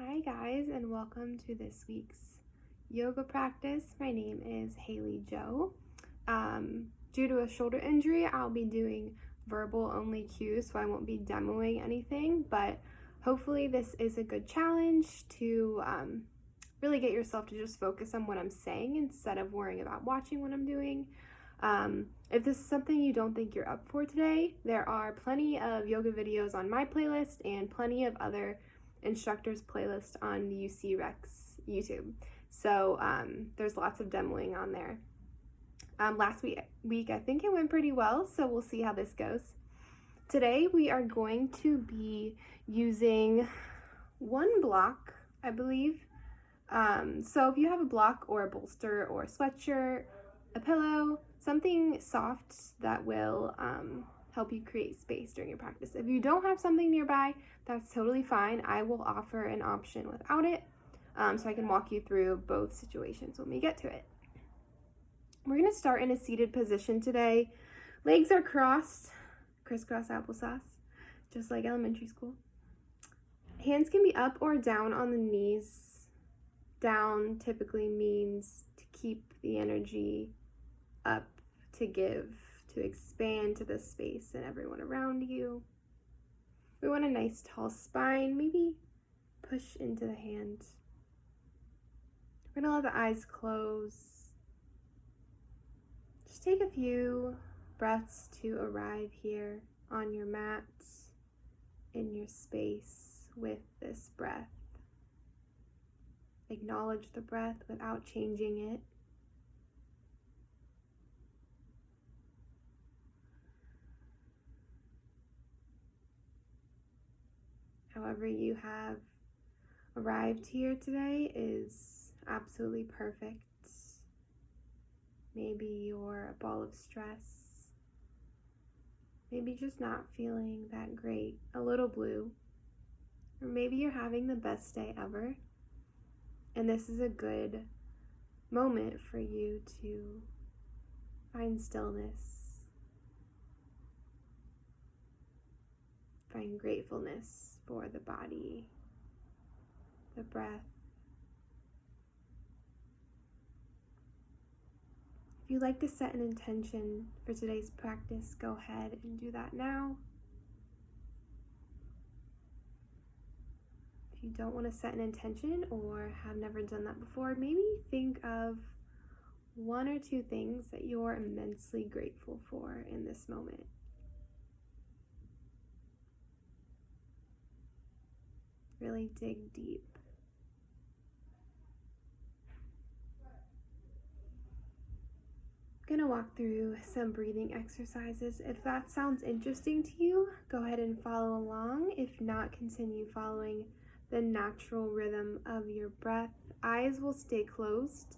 Hi guys, and welcome to this week's yoga practice. My name is Halie Joe. Due to a shoulder injury, I'll be doing verbal only cues, so I won't be demoing anything, but hopefully this is a good challenge to really get yourself to just focus on what I'm saying instead of worrying about watching what I'm doing. If this is something you don't think you're up for today, there are plenty of yoga videos on my playlist and plenty of other instructors playlist on the UC Rex YouTube. So there's lots of demoing on there. Last week I think it went pretty well, so we'll see how this goes. Today we are going to be using one block, I believe. So if you have a block or a bolster or a sweatshirt, a pillow, something soft that will help you create space during your practice. If you don't have something nearby, that's totally fine. I will offer an option without it, so I can walk you through both situations when we get to it. We're going to start in a seated position today. Legs are crossed, crisscross applesauce, just like elementary school. Hands can be up or down on the knees. Down typically means to keep the energy up, to give, to expand to the space and everyone around you. We want a nice tall spine, maybe push into the hand. We're gonna let the eyes close. Just take a few breaths to arrive here on your mat, in your space with this breath. Acknowledge the breath without changing it. However you have arrived here today is absolutely perfect. Maybe you're a ball of stress. Maybe just not feeling that great, a little blue. Or maybe you're having the best day ever. And this is a good moment for you to find stillness, find gratefulness for the body, the breath. If you'd like to set an intention for today's practice, go ahead and do that now. If you don't want to set an intention or have never done that before, maybe think of one or two things that you're immensely grateful for in this moment. Really dig deep. I'm gonna walk through some breathing exercises. If that sounds interesting to you, go ahead and follow along. If not, continue following the natural rhythm of your breath. Eyes will stay closed.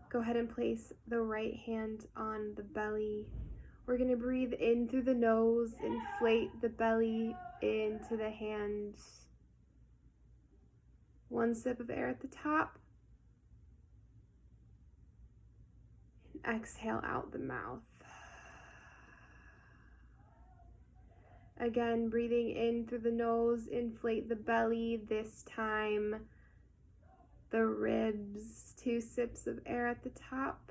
Go ahead and place the right hand on the belly. We're gonna breathe in through the nose, inflate the belly into the hands. One sip of air at the top. And exhale out the mouth. Again, breathing in through the nose, inflate the belly. This time, the ribs, 2 sips of air at the top.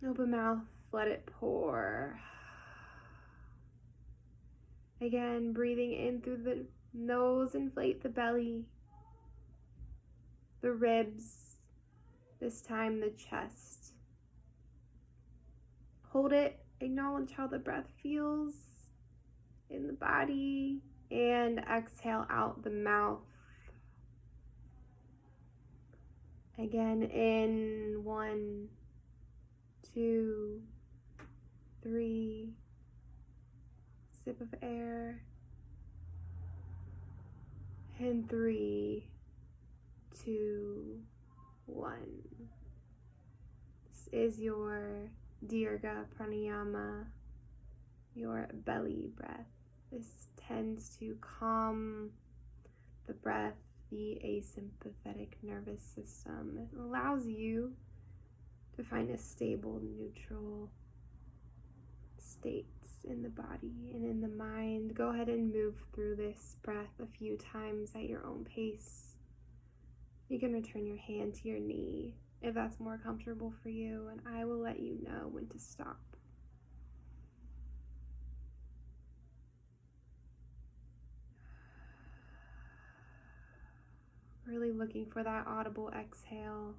Open mouth, let it pour. Again, breathing in through the nose, inflate the belly, the ribs, this time the chest. Hold it, acknowledge how the breath feels in the body, and exhale out the mouth. Again, in 1, 2, 3, sip of air, and 3, 2, 1. This is your Dirga Pranayama, your belly breath. This tends to calm the breath, the asympathetic nervous system. It allows you to find a stable, neutral states in the body and in the mind. Go ahead and move through this breath a few times at your own pace. You can return your hand to your knee if that's more comfortable for you, and I will let you know when to stop. Really looking for that audible exhale.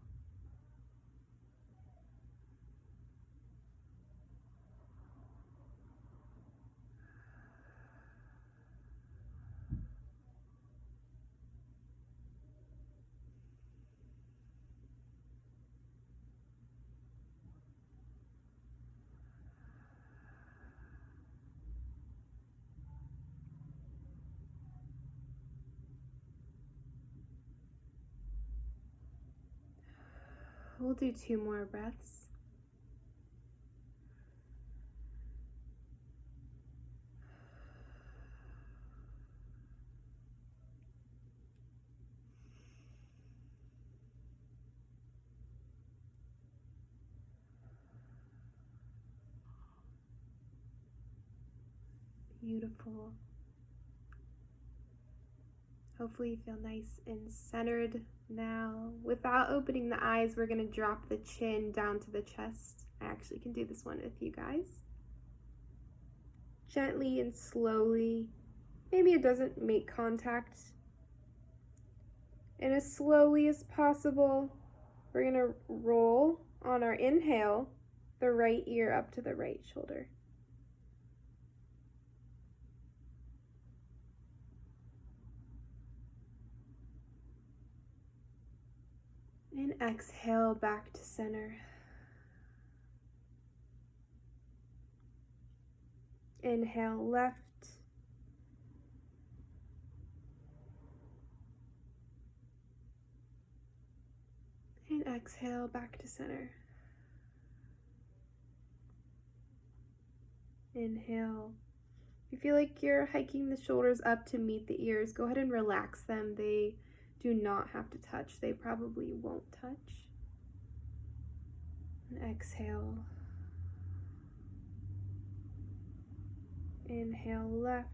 We'll do 2 more breaths. Beautiful. Hopefully you feel nice and centered now. Without opening the eyes, we're going to drop the chin down to the chest. I actually can do this one with you guys. Gently and slowly. Maybe it doesn't make contact. And as slowly as possible, we're going to roll on our inhale the right ear up to the right shoulder. And exhale back to center. Inhale left. And exhale back to center. Inhale. If you feel like you're hiking the shoulders up to meet the ears, go ahead and relax them. They do not have to touch. They probably won't touch. And exhale. Inhale left.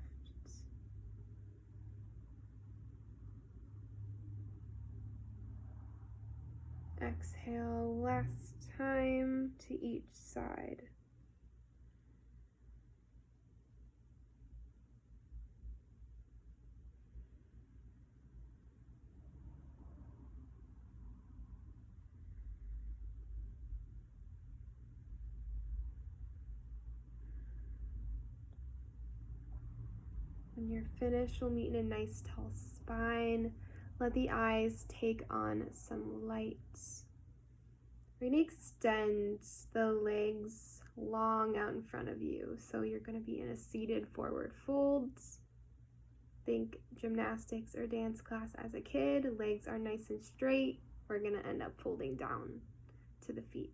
Exhale last time to each side. When you're finished, we'll meet in a nice tall spine. Let the eyes take on some light. We're going to extend the legs long out in front of you. So you're going to be in a seated forward fold. Think gymnastics or dance class as a kid. Legs are nice and straight. We're going to end up folding down to the feet.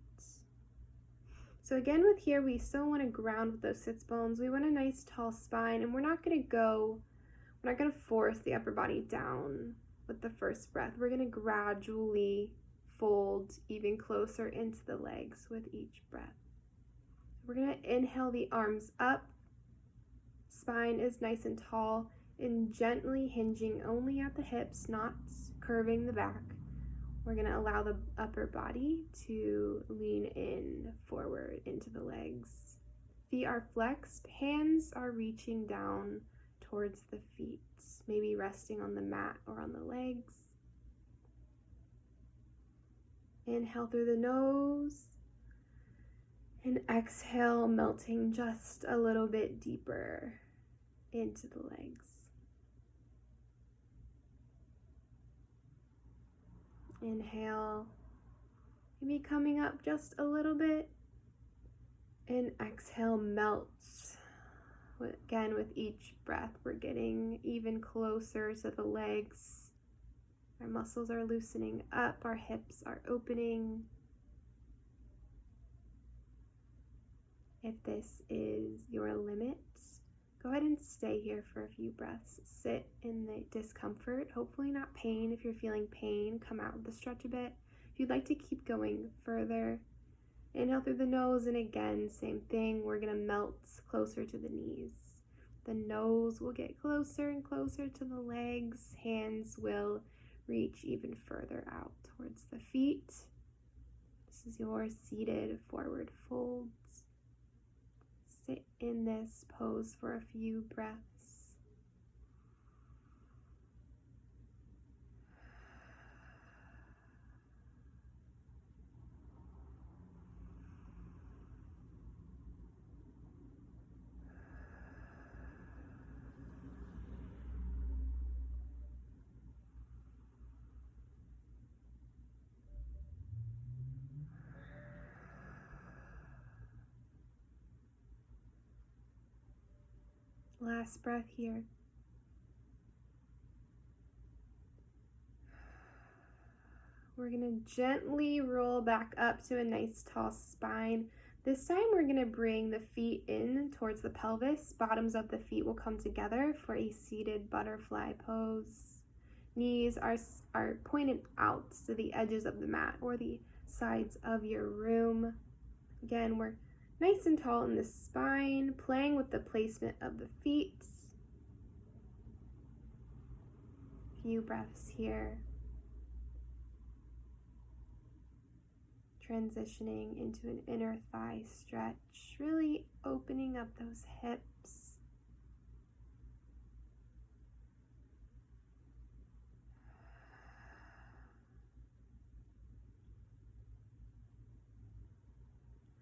So again, with here, we still want to ground with those sits bones. We want a nice tall spine, and we're not going to force the upper body down with the first breath. We're going to gradually fold even closer into the legs with each breath. We're going to inhale the arms up. Spine is nice and tall and gently hinging only at the hips, not curving the back. We're going to allow the upper body to lean in forward into the legs. Feet are flexed, hands are reaching down towards the feet, maybe resting on the mat or on the legs. Inhale through the nose and exhale, melting just a little bit deeper into the legs. Inhale, maybe coming up just a little bit, and exhale, melts. Again, with each breath, we're getting even closer to the legs. Our muscles are loosening up, our hips are opening. If this is your limit, go ahead and stay here for a few breaths. Sit in the discomfort, hopefully not pain. If you're feeling pain, come out of the stretch a bit. If you'd like to keep going further, Inhale through the nose, and again, same thing. We're going to melt closer to the knees. The nose will get closer and closer to the legs. Hands will reach even further out towards the feet. This is your seated forward folds. Sit in this pose for a few breaths. Last breath here. We're going to gently roll back up to a nice tall spine. This time we're going to bring the feet in towards the pelvis. Bottoms of the feet will come together for a seated butterfly pose. Knees are pointed out to the edges of the mat or the sides of your room. Again, we're nice and tall in the spine, playing with the placement of the feet. Few breaths here. Transitioning into an inner thigh stretch, really opening up those hips.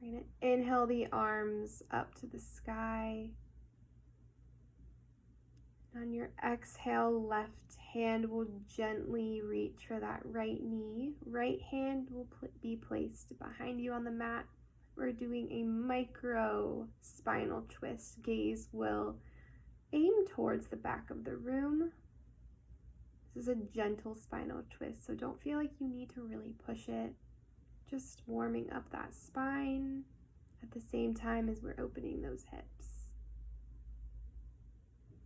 We're going to inhale the arms up to the sky. On your exhale, left hand will gently reach for that right knee. Right hand will be placed behind you on the mat. We're doing a micro spinal twist. Gaze will aim towards the back of the room. This is a gentle spinal twist, so don't feel like you need to really push it. Just warming up that spine at the same time as we're opening those hips.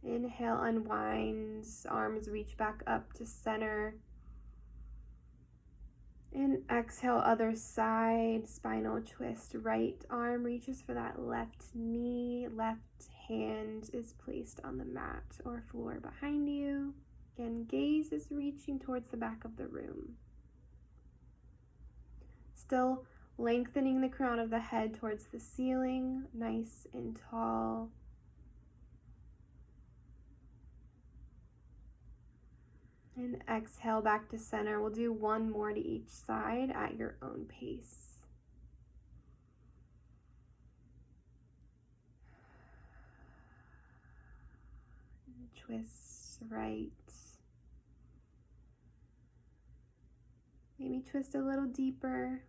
Inhale, unwind, arms reach back up to center. And exhale, other side, spinal twist. Right arm reaches for that left knee. Left hand is placed on the mat or floor behind you. Again, gaze is reaching towards the back of the room. Still lengthening the crown of the head towards the ceiling, nice and tall. And exhale back to center. We'll do one more to each side at your own pace. Twist right. Maybe twist a little deeper.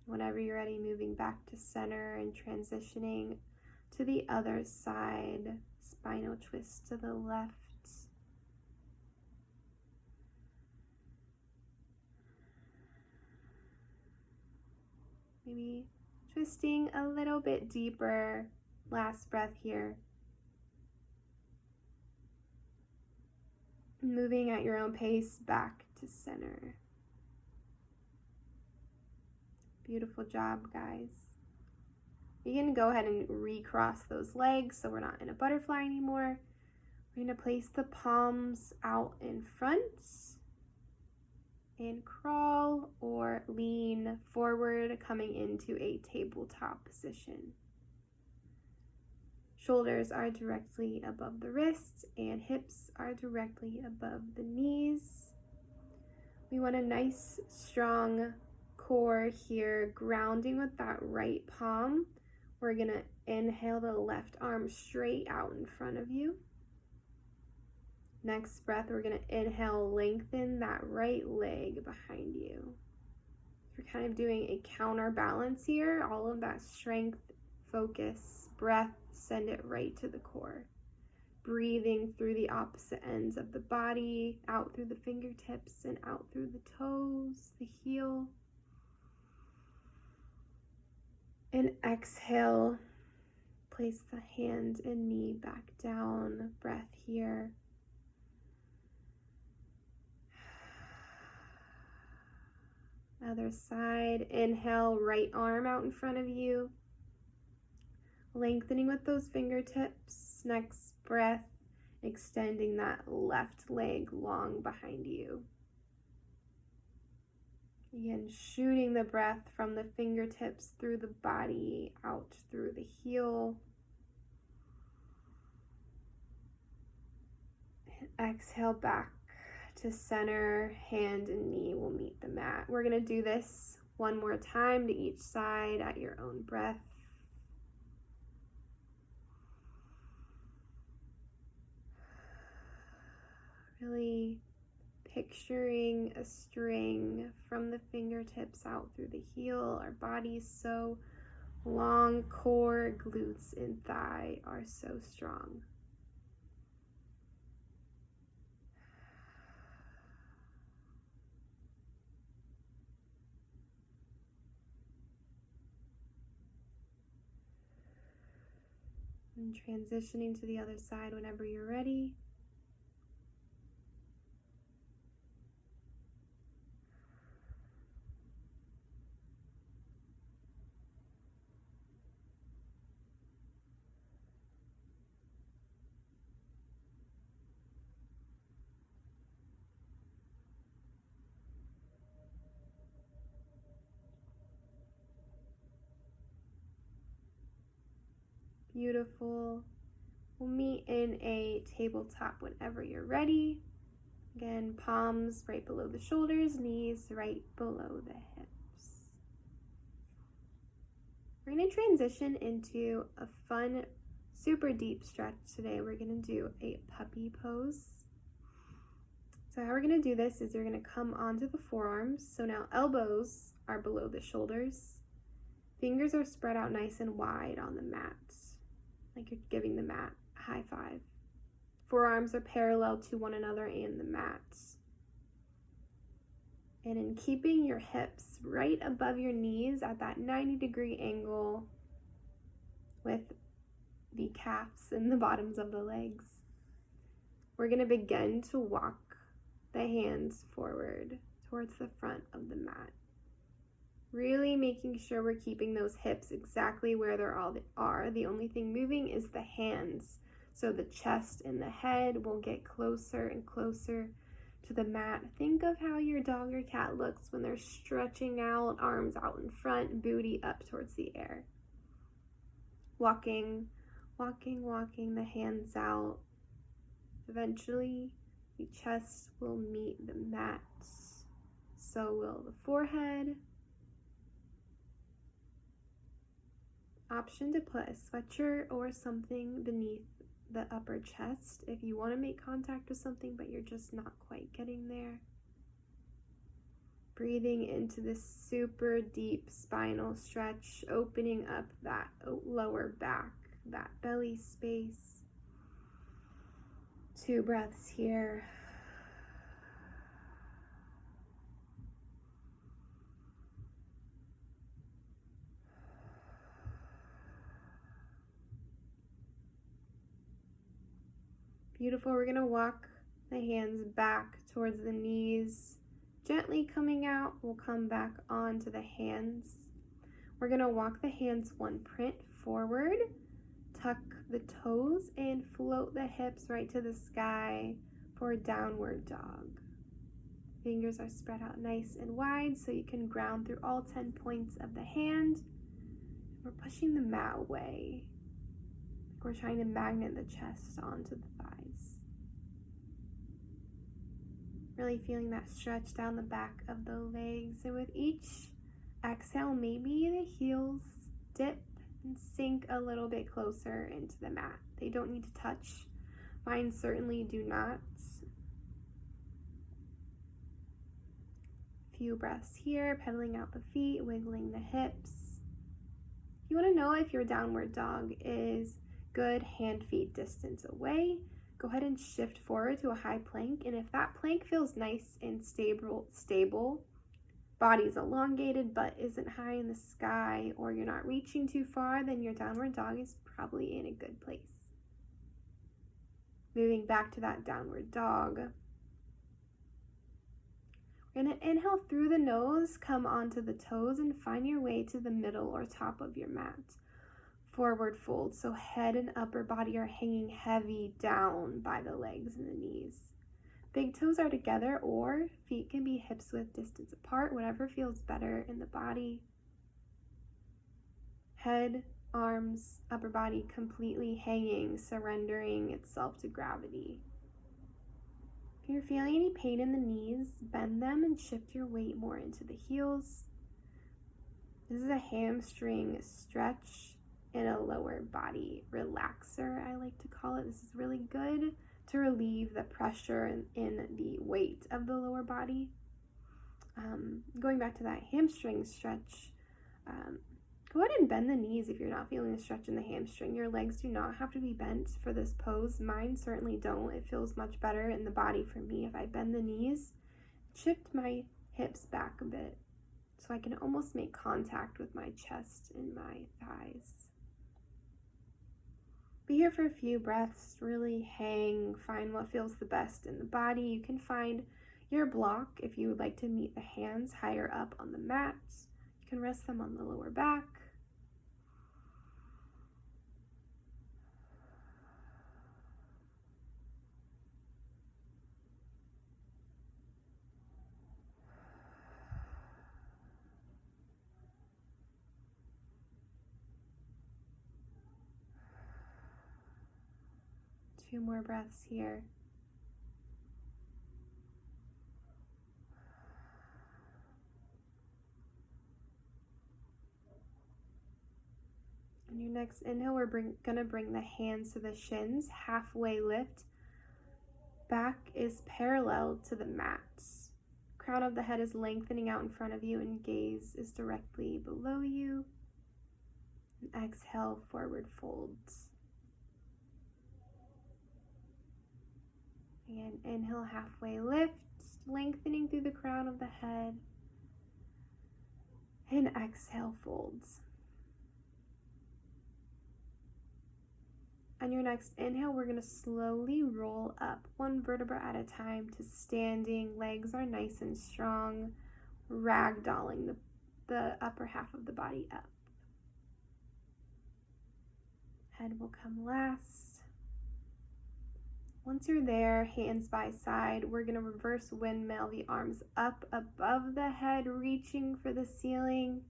Whenever you're ready, moving back to center and transitioning to the other side. Spinal twist to the left. Maybe twisting a little bit deeper. Last breath here. Moving at your own pace back to center. Beautiful job, guys. You can go ahead and recross those legs so we're not in a butterfly anymore. We're going to place the palms out in front and crawl or lean forward, coming into a tabletop position. Shoulders are directly above the wrists and hips are directly above the knees. We want a nice, strong core here, grounding with that right palm. We're going to inhale the left arm straight out in front of you. Next breath, we're going to inhale, lengthen that right leg behind you. You're kind of doing a counterbalance here. All of that strength, focus, breath, send it right to the core. Breathing through the opposite ends of the body, out through the fingertips and out through the toes, the heel. And exhale, place the hand and knee back down. Breath here. Other side. Inhale, right arm out in front of you. Lengthening with those fingertips. Next breath, extending that left leg long behind you. Again, shooting the breath from the fingertips through the body, out through the heel. Exhale back to center, hand and knee will meet the mat. We're going to do this one more time to each side at your own breath. Really picturing a string from the fingertips out through the heel. Our body's so long, core, glutes, and thigh are so strong. And transitioning to the other side whenever you're ready. Beautiful. We'll meet in a tabletop whenever you're ready. Again, palms right below the shoulders, knees right below the hips. We're going to transition into a fun, super deep stretch today. We're going to do a puppy pose. So how we're going to do this is you're going to come onto the forearms. So now elbows are below the shoulders. Fingers are spread out nice and wide on the mat, like you're giving the mat a high five. Forearms are parallel to one another and the mat. And in keeping your hips right above your knees at that 90-degree angle with the calves and the bottoms of the legs, we're going to begin to walk the hands forward towards the front of the mat. Really making sure we're keeping those hips exactly where they are. The only thing moving is the hands. So the chest and the head will get closer and closer to the mat. Think of how your dog or cat looks when they're stretching out, arms out in front, booty up towards the air. Walking, the hands out. Eventually, the chest will meet the mat. So will the forehead. Option to put a sweatshirt or something beneath the upper chest if you want to make contact with something but you're just not quite getting there. Breathing into this super deep spinal stretch, opening up that lower back, that belly space. 2 breaths here. Beautiful. We're going to walk the hands back towards the knees. Gently coming out, we'll come back onto the hands. We're going to walk the hands one print forward, tuck the toes, and float the hips right to the sky for a downward dog. Fingers are spread out nice and wide so you can ground through all 10 points of the hand. We're pushing the mat away. We're trying to magnet the chest onto the thighs. Really feeling that stretch down the back of the legs. And with each exhale, maybe the heels dip and sink a little bit closer into the mat. They don't need to touch. Mine certainly do not. Few breaths here, pedaling out the feet, wiggling the hips. If you want to know if your downward dog is good hand-feet distance away, go ahead and shift forward to a high plank. And if that plank feels nice and stable, body's elongated, butt isn't high in the sky, or you're not reaching too far, then your downward dog is probably in a good place. Moving back to that downward dog. We're going to inhale through the nose, come onto the toes, and find your way to the middle or top of your mat. Forward fold, so head and upper body are hanging heavy down by the legs and the knees. Big toes are together, or feet can be hips width distance apart, whatever feels better in the body. Head, arms, upper body completely hanging, surrendering itself to gravity. If you're feeling any pain in the knees, bend them and shift your weight more into the heels. This is a hamstring stretch and a lower body relaxer, I like to call it. This is really good to relieve the pressure in the weight of the lower body. Going back to that hamstring stretch, go ahead and bend the knees if you're not feeling a stretch in the hamstring. Your legs do not have to be bent for this pose. Mine certainly don't. It feels much better in the body for me if I bend the knees, shift my hips back a bit so I can almost make contact with my chest and my thighs. Be here for a few breaths, really hang, find what feels the best in the body. You can find your block if you would like to meet the hands higher up on the mat. You can rest them on the lower back. Two more breaths here. On your next inhale, we're gonna bring the hands to the shins, halfway lift. Back is parallel to the mat. Crown of the head is lengthening out in front of you and gaze is directly below you. And exhale, forward folds. And inhale, halfway lift, lengthening through the crown of the head. And exhale, folds. On your next inhale, we're going to slowly roll up one vertebra at a time to standing. Legs are nice and strong, ragdolling the upper half of the body up. Head will come last. Once you're there, hands by side, we're going to reverse windmill the arms up above the head, reaching for the ceiling.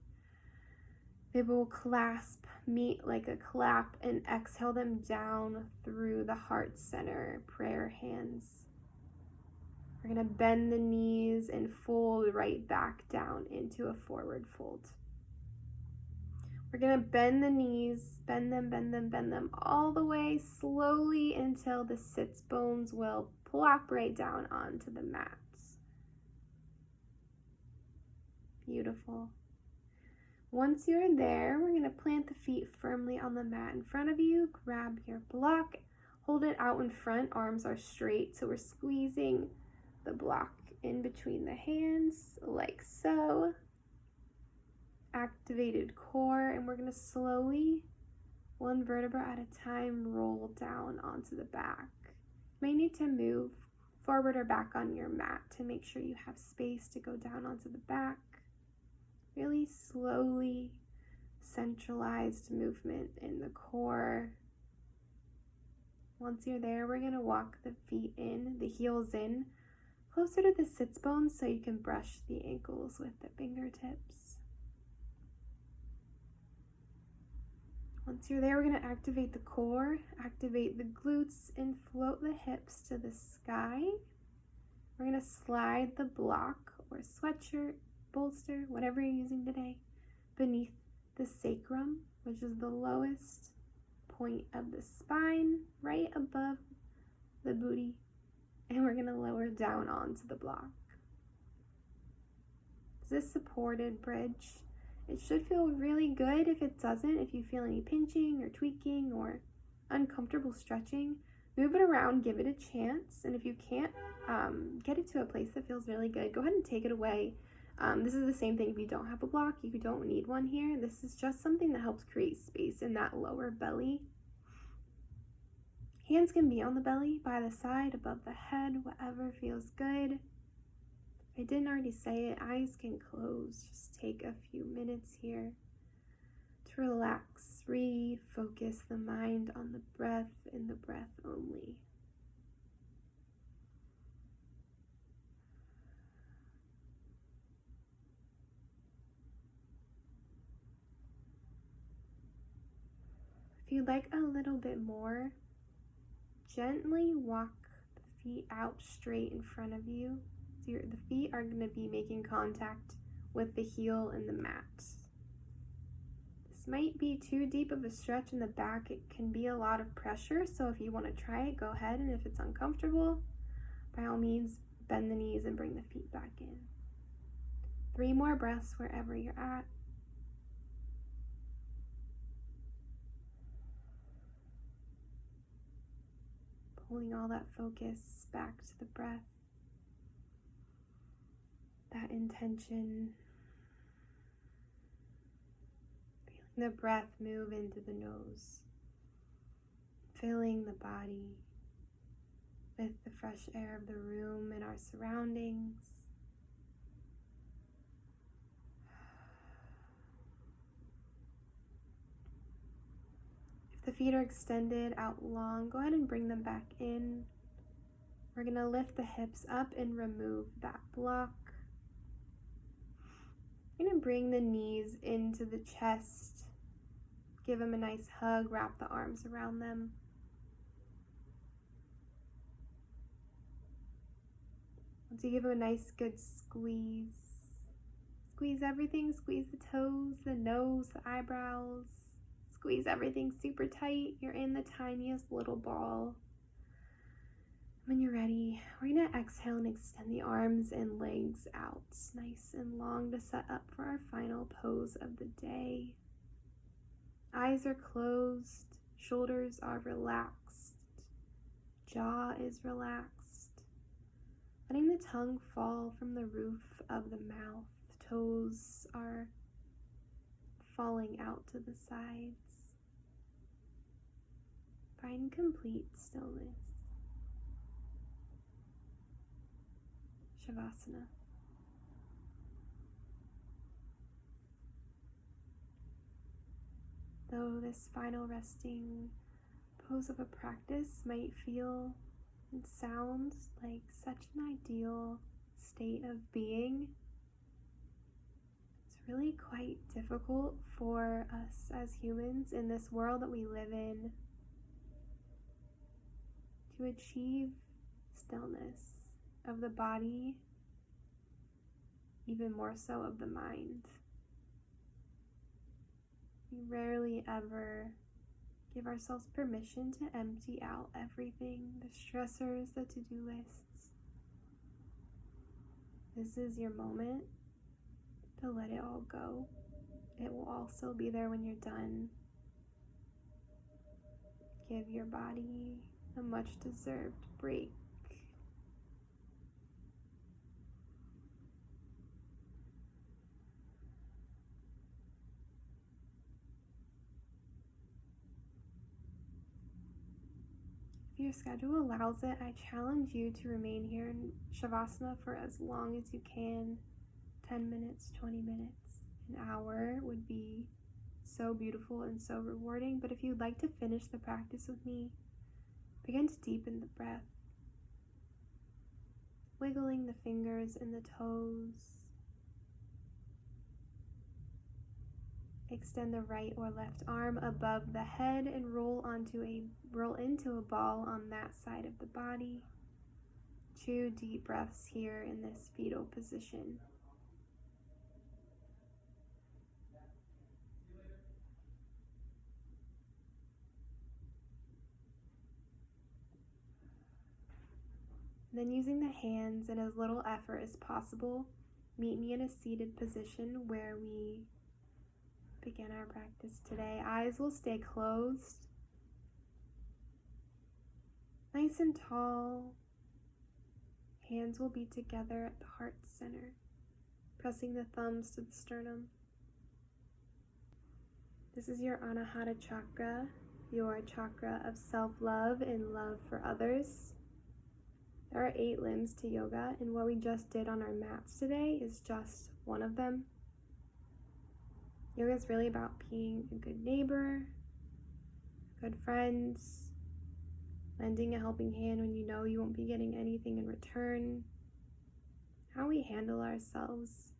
They will clasp, meet like a clap, and exhale them down through the heart center, prayer hands. We're going to bend the knees and fold right back down into a forward fold. We're going to bend the knees, bend them all the way slowly until the sits bones will plop right down onto the mat. Beautiful. Once you're there, we're going to plant the feet firmly on the mat in front of you. Grab your block, hold it out in front. Arms are straight, so we're squeezing the block in between the hands like so. Activated core, and we're going to slowly, one vertebra at a time, roll down onto the back. You may need to move forward or back on your mat to make sure you have space to go down onto the back. Really slowly, centralized movement in the core. Once you're there, we're going to walk the feet in, the heels in, closer to the sits bones so you can brush the ankles with the fingertips. Once you're there, we're going to activate the core, activate the glutes, and float the hips to the sky. We're going to slide the block or sweatshirt, bolster, whatever you're using today, beneath the sacrum, which is the lowest point of the spine, right above the booty. And we're going to lower down onto the block. Is this supported bridge? It should feel really good. If it doesn't, if you feel any pinching or tweaking or uncomfortable stretching, move it around, give it a chance. And if you can't get it to a place that feels really good, go ahead and take it away. This is the same thing if you don't have a block. You don't need one here. This is just something that helps create space in that lower belly. Hands can be on the belly, by the side, above the head, whatever feels good. If I didn't already say it, eyes can close. Just take a few minutes here to relax, refocus the mind on the breath and the breath only. If you'd like a little bit more, gently walk the feet out straight in front of you. So the feet are going to be making contact with the heel and the mat. This might be too deep of a stretch in the back. It can be a lot of pressure, so if you want to try it, go ahead, and if it's uncomfortable, by all means, bend the knees and bring the feet back in. 3 more breaths wherever you're at. Pulling all that focus back to the breath, that intention. Feeling the breath move into the nose, filling the body with the fresh air of the room and our surroundings. If the feet are extended out long, go ahead and bring them back in. We're going to lift the hips up and remove that block. You're going to bring the knees into the chest. Give them a nice hug, wrap the arms around them. Once you give them a nice good squeeze, squeeze everything, squeeze the toes, the nose, the eyebrows, squeeze everything super tight. You're in the tiniest little ball. When you're ready, we're going to exhale and extend the arms and legs out nice and long to set up for our final pose of the day. Eyes are closed, shoulders are relaxed, jaw is relaxed. Letting the tongue fall from the roof of the mouth. Toes are falling out to the sides. Find complete stillness. Savasana. Though this final resting pose of a practice might feel and sound like such an ideal state of being, it's really quite difficult for us as humans in this world that we live in to achieve stillness of the body, even more so of the mind. We rarely ever give ourselves permission to empty out everything, the stressors, the to-do lists. This is your moment to let it all go. It will also be there when you're done. Give your body a much-deserved break. If your schedule allows it, I challenge you to remain here in Savasana for as long as you can. 10 minutes, 20 minutes, an hour would be so beautiful and so rewarding. But if you'd like to finish the practice with me, begin to deepen the breath, wiggling the fingers and the toes. Extend the right or left arm above the head and roll into a ball on that side of the body. 2 deep breaths here in this fetal position. Then, using the hands and as little effort as possible, meet me in a seated position where we begin our practice today. Eyes will stay closed, nice and tall. Hands will be together at the heart center, pressing the thumbs to the sternum. This is your Anahata chakra, your chakra of self-love and love for others. There are 8 limbs to yoga, and what we just did on our mats today is just one of them. Yoga is really about being a good neighbor, good friends, lending a helping hand when you know you won't be getting anything in return, how we handle ourselves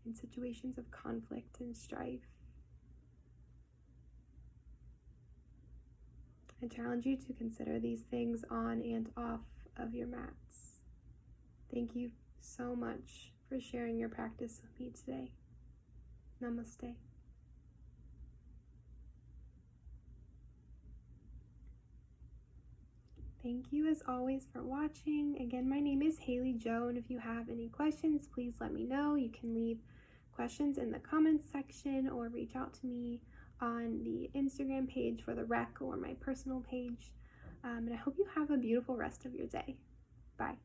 in situations of conflict and strife. I challenge you to consider these things on and off of your mats. Thank you so much for sharing your practice with me today. Namaste. Thank you as always for watching. Again, my name is Halie Jo, and if you have any questions, please let me know. You can leave questions in the comments section or reach out to me on the Instagram page for the rec or my personal page. And I hope you have a beautiful rest of your day. Bye.